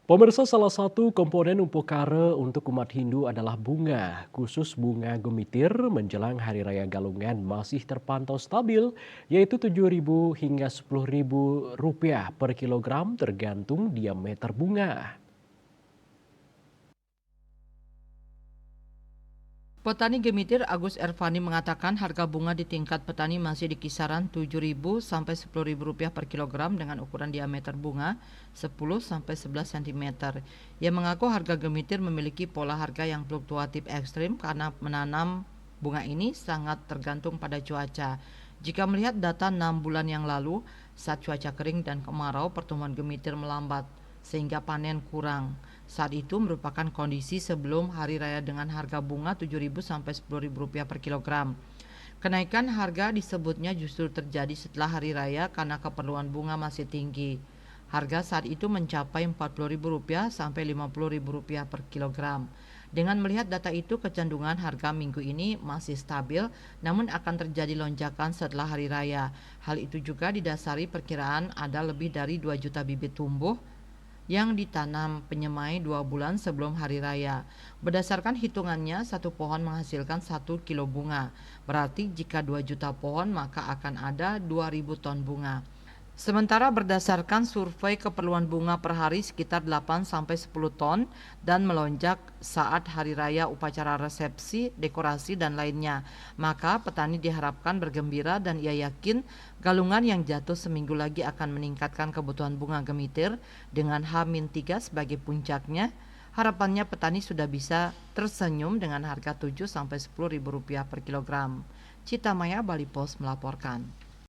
Pemirsa, salah satu komponen umpokare untuk umat Hindu adalah bunga. Khusus bunga gemitir menjelang Hari Raya Galungan masih terpantau stabil, yaitu 7.000 hingga 10.000 rupiah per kilogram tergantung diameter bunga. Petani Gemitir Agus Ervani mengatakan harga bunga di tingkat petani masih di kisaran 7.000 sampai 10.000 rupiah per kilogram dengan ukuran diameter bunga 10 sampai 11 cm. Ia mengaku harga Gemitir memiliki pola harga yang fluktuatif ekstrim karena menanam bunga ini sangat tergantung pada cuaca. Jika melihat data 6 bulan yang lalu, saat cuaca kering dan kemarau, pertumbuhan Gemitir melambat sehingga panen kurang. Saat itu merupakan kondisi sebelum hari raya dengan harga bunga 7.000 sampai 10.000 rupiah per kilogram. Kenaikan harga disebutnya justru terjadi setelah hari raya karena keperluan bunga masih tinggi. Harga saat itu mencapai 40.000 rupiah sampai 50.000 rupiah per kilogram. Dengan melihat data itu, kecenderungan harga minggu ini masih stabil, namun akan terjadi lonjakan setelah hari raya. Hal itu juga didasari perkiraan ada lebih dari 2 juta bibit tumbuh yang ditanam penyemai 2 bulan sebelum hari raya. Berdasarkan hitungannya, satu pohon menghasilkan 1 kilo bunga. Berarti jika 2 juta pohon, maka akan ada 2.000 ton bunga. Sementara berdasarkan survei keperluan bunga per hari sekitar 8-10 ton dan melonjak saat hari raya, upacara resepsi, dekorasi, dan lainnya. Maka petani diharapkan bergembira dan ia yakin galungan yang jatuh seminggu lagi akan meningkatkan kebutuhan bunga Gemitir dengan H-3 sebagai puncaknya. Harapannya petani sudah bisa tersenyum dengan harga 7-10 ribu rupiah per kilogram. Cita Maya, Bali Post melaporkan.